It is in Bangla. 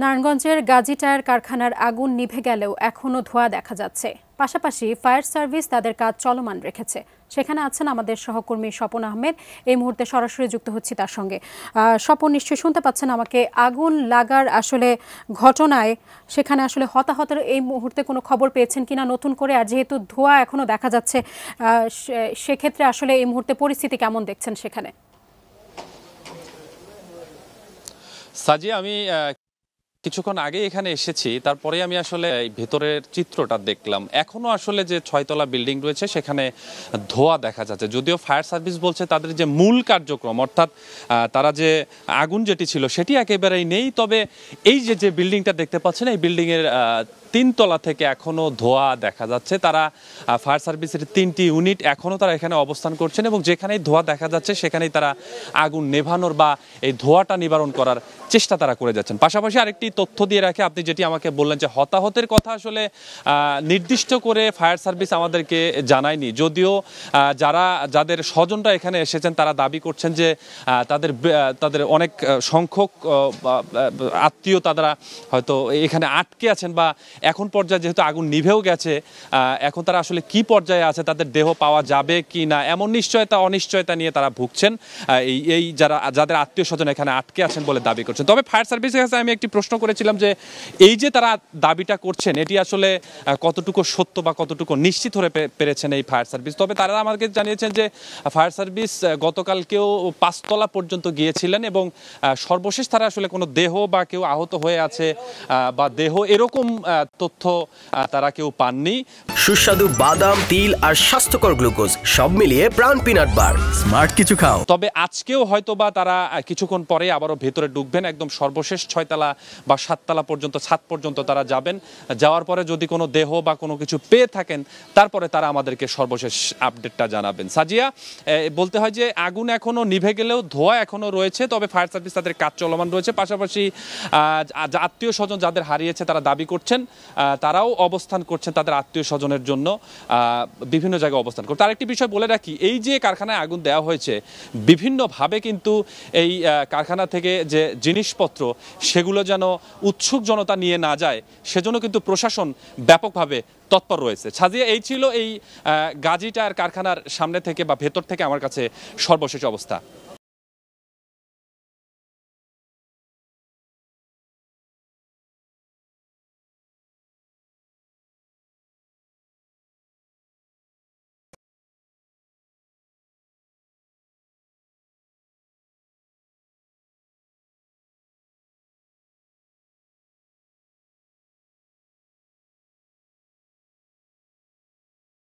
নারায়ণগঞ্জের গাজী টায়ার কারখানার আগুন নিভে গেলেও এখনও ধোঁয়া দেখা যাচ্ছে। পাশাপাশি ফায়ার সার্ভিস তাদের কাজ চলমান রেখেছে। সেখানে আছেন আমাদের সহকর্মী স্বপন আহমেদ। এই মুহূর্তে সরাসরি যুক্ত হচ্ছি তার সঙ্গে। স্বপন, নিশ্চয়ই শুনতে পাচ্ছেন আমাকে। আগুন লাগার আসলে ঘটনায় সেখানে আসলে হতাহতের এই মুহূর্তে কোনো খবর পেয়েছেন কিনা নতুন করে? আর যেহেতু ধোঁয়া এখনও দেখা যাচ্ছে, সেক্ষেত্রে আসলে এই মুহূর্তে পরিস্থিতি কেমন দেখছেন সেখানে? সাজিয়া, আমি কিছুক্ষণ আগে এখানে এসেছি, তারপরে আমি আসলে ভেতরের চিত্রটা দেখলাম। এখনো আসলে যে 6 তলা বিল্ডিং রয়েছে সেখানে ধোঁয়া দেখা যাচ্ছে। যদিও ফায়ার সার্ভিস বলছে তাদের যে মূল কার্যক্রম, অর্থাৎ তারা যে আগুন যেটি ছিল সেটি একেবারেই নেই। তবে এই যে বিল্ডিংটা দেখতে পাচ্ছেন, এই বিল্ডিংয়ের 3 তলা থেকে এখনো ধোঁয়া দেখা যাচ্ছে। তারা ফায়ার সার্ভিসের 3টি ইউনিট এখনো তারা এখানে অবস্থান করছেন এবং যেখানেই ধোঁয়া দেখা যাচ্ছে সেখানেই তারা আগুন নেভানোর বা এই ধোঁয়াটা নিবারণ করার চেষ্টা তারা করে যাচ্ছেন। পাশাপাশি আরেকটি তথ্য দিয়ে রাখে, আপনি যেটি আমাকে বললেন যে হতাহতের কথা আসলে নির্দিষ্ট করে ফায়ার সার্ভিস আমাদেরকে জানায়নি। যদিও যাদের স্বজনরা এখানে এসেছেন তারা দাবি করছেন যে তাদের অনেক সংখ্যক আত্মীয় তারা হয়তো এখানে আটকে আছেন, বা এখন পর্যায়ে যেহেতু আগুন নিভেও গেছে, এখন তারা আসলে কি পর্যায়ে আছে, তাদের দেহ পাওয়া যাবে কি না, এমন অনিশ্চয়তা নিয়ে তারা ভুগছেন। যাদের আত্মীয় স্বজন এখানে আটকে আছেন বলে দাবি করছেন। তবে ফায়ার সার্ভিসের কাছে আমি একটি প্রশ্ন করেছিলাম যে এই যে তারা দাবিটা করছেন এটি আসলে কতটুকু সত্য বা কতটুকু নিশ্চিত হতে পেরেছেন এই ফায়ার সার্ভিস। তবে তারা আমাকে জানিয়েছেন যে ফায়ার সার্ভিস গতকালকেও 5 তলা পর্যন্ত গিয়েছিলেন এবং সর্বশেষ তারা আসলে কোনো দেহ বা কেউ আহত হয়ে আছে বা দেহ এরকম তথ্য তারা কেউ পাননি। সুস্বাদু বাদাম, তিল আর স্বাস্থ্যকর গ্লুকোজ সব মিলিয়ে প্রাণ পিনাট বার, স্মার্ট কিছু খাও। তবে আজকেও হয়তো বা তারা কিছুক্ষণ পরে আবারও ভেতরে ঢুকবেন। একদম সর্বশেষ 6 তলা বা 7 তলা পর্যন্ত, ছাদ পর্যন্ত তারা যাবেন। যাওয়ার পরে যদি কোনো দেহ বা কোনো কিছু পেয়ে থাকেন তারপরে তারা আমাদেরকে সর্বশেষ আপডেটটা জানাবেন। সাজিয়া, বলতে হয় যে আগুন এখনো নিভে গেলেও ধোঁয়া এখনো রয়েছে, তবে ফায়ার সার্ভিস তাদের কাজ চলমান রয়েছে। পাশাপাশি আত্মীয় স্বজন যাদের হারিয়েছে তারা দাবি করছেন তারাও অবস্থান করছেন তাদের আত্মীয় স্বজনের জন্য, বিভিন্ন জায়গায় অবস্থান করছে। আরেকটি বিষয় বলে রাখি, এই যে কারখানায় আগুন দেওয়া হয়েছে বিভিন্নভাবে কিন্তু এই কারখানা থেকে যে জিনিসপত্র সেগুলো যেন উৎসুক জনতা নিয়ে না যায় সেজন্য কিন্তু প্রশাসন ব্যাপকভাবে তৎপর রয়েছে। সাজিয়া, এই ছিল এই গাজী টায়ার কারখানার সামনে থেকে বা ভেতর থেকে আমার কাছে সর্বশেষ অবস্থা।